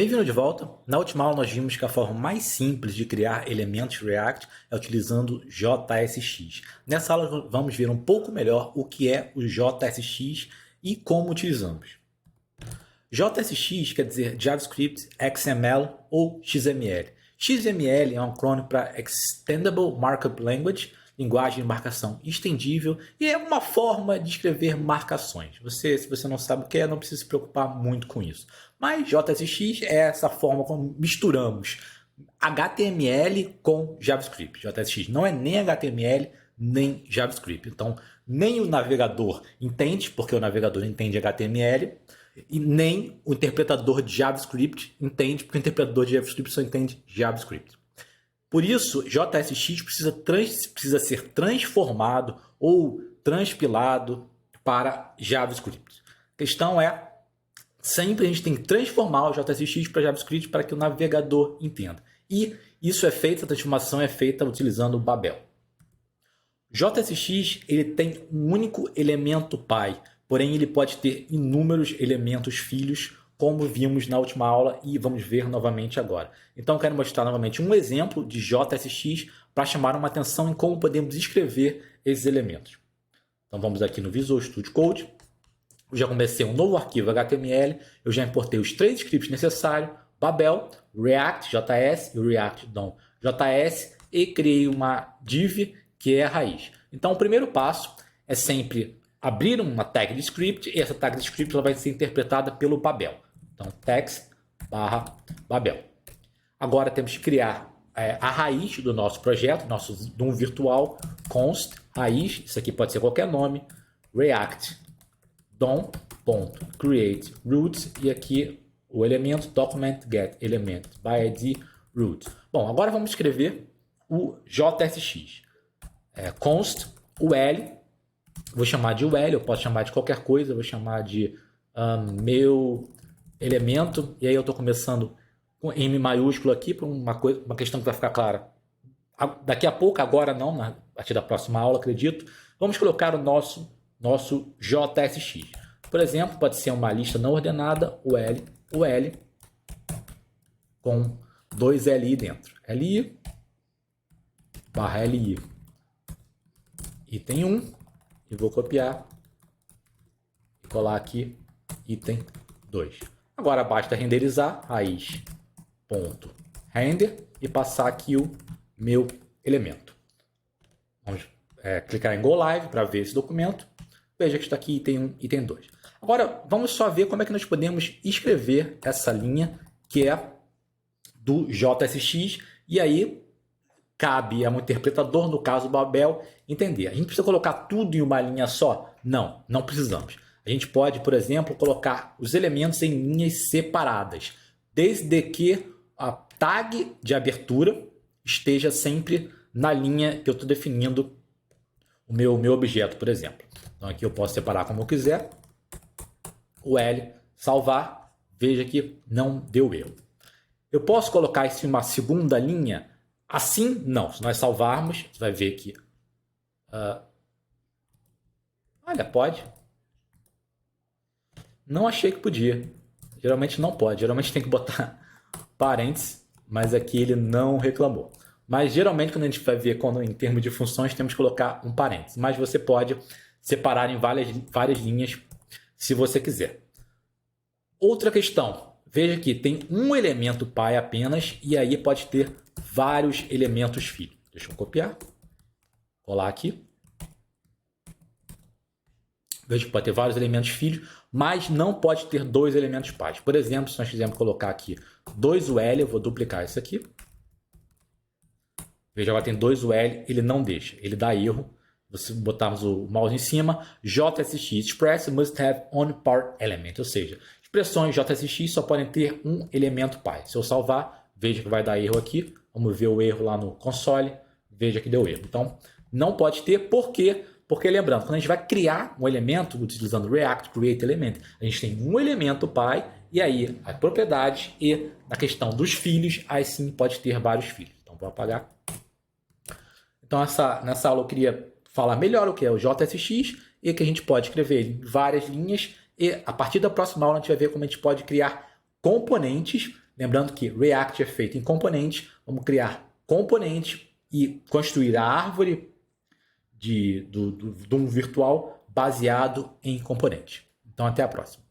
Bem-vindo de volta. Na última aula nós vimos que a forma mais simples de criar elementos React é utilizando JSX. Nessa aula vamos ver um pouco melhor o que é o JSX e como utilizamos. JSX quer dizer JavaScript, XML ou XML. XML é um acrônimo para Extendable Markup Language, linguagem de marcação estendível, e é uma forma de escrever marcações. Se você não sabe o que é, não precisa se preocupar muito com isso. Mas JSX é essa forma como misturamos HTML com JavaScript. JSX não é nem HTML nem JavaScript. Então, nem o navegador entende, porque o navegador entende HTML, e nem o interpretador de JavaScript entende, porque o interpretador de JavaScript só entende JavaScript. Por isso, JSX precisa ser transformado ou transpilado para JavaScript. A questão é, sempre a gente tem que transformar o JSX para JavaScript para que o navegador entenda. E isso é feito, a transformação é feita utilizando o Babel. JSX ele tem um único elemento pai, porém ele pode ter inúmeros elementos filhos, como vimos na última aula e vamos ver novamente agora. Então, eu quero mostrar novamente um exemplo de JSX para chamar uma atenção em como podemos escrever esses elementos. Então, vamos aqui no Visual Studio Code. Eu já comecei um novo arquivo HTML, eu já importei os 3 scripts necessários, Babel, React.js e o React.js e criei uma div que é a raiz. Então, o primeiro passo é sempre abrir uma tag de script e essa tag de script ela vai ser interpretada pelo Babel. Então, text/Babel. Agora temos que criar a raiz do nosso projeto, de um virtual const raiz, isso aqui pode ser qualquer nome, react dom.create root e aqui o elemento document get element by id root. Bom, agora vamos escrever o JSX. Const UL, vou chamar de UL, eu posso chamar de qualquer coisa, vou chamar de meu elemento, e aí eu estou começando com M maiúsculo aqui, para uma questão que vai ficar clara. Daqui a pouco, agora não, a partir da próxima aula, acredito, vamos colocar o nosso JSX. Por exemplo, pode ser uma lista não ordenada, UL, com 2 LI dentro. LI, barra LI, item 1, e vou copiar e colar aqui, item 2. Agora basta renderizar raiz.render e passar aqui o meu elemento. Vamos clicar em Go Live para ver esse documento. Veja que está aqui item 1, item 2. Agora vamos só ver como é que nós podemos escrever essa linha que é do JSX e aí cabe a um interpretador, no caso Babel, entender. A gente precisa colocar tudo em uma linha só? Não, não precisamos. A gente pode, por exemplo, colocar os elementos em linhas separadas, desde que a tag de abertura esteja sempre na linha que eu estou definindo o meu objeto, por exemplo. Então aqui eu posso separar como eu quiser. O L, salvar, veja que não deu erro. Eu posso colocar isso em uma segunda linha? Assim, não. Se nós salvarmos, você vai ver que... olha, pode. Não achei que podia. Geralmente não pode. Geralmente tem que botar parênteses, mas aqui ele não reclamou. Mas geralmente quando a gente vai ver em termos de funções, temos que colocar um parênteses. Mas você pode separar em várias linhas se você quiser. Outra questão. Veja que tem um elemento pai apenas e aí pode ter vários elementos filho. Deixa eu copiar. Colar aqui. Veja que pode ter vários elementos filhos, mas não pode ter 2 elementos pais. Por exemplo, se nós quisermos colocar aqui 2UL, eu vou duplicar isso aqui. Veja, agora tem 2UL, ele não deixa, ele dá erro. Se botarmos o mouse em cima, JSX express must have one part element, ou seja, expressões JSX só podem ter um elemento pai. Se eu salvar, veja que vai dar erro aqui. Vamos ver o erro lá no console. Veja que deu erro. Então, não pode ter. Por quê? Porque, lembrando, quando a gente vai criar um elemento utilizando React Create Element, a gente tem um elemento pai e aí a propriedade e na questão dos filhos, aí sim pode ter vários filhos. Então, vou apagar. Então, nessa aula eu queria falar melhor o que é o JSX e que a gente pode escrever em várias linhas e a partir da próxima aula a gente vai ver como a gente pode criar componentes Lembrando que React é feito em componente, vamos criar componente e construir a árvore de um virtual baseado em componente. Então, até a próxima.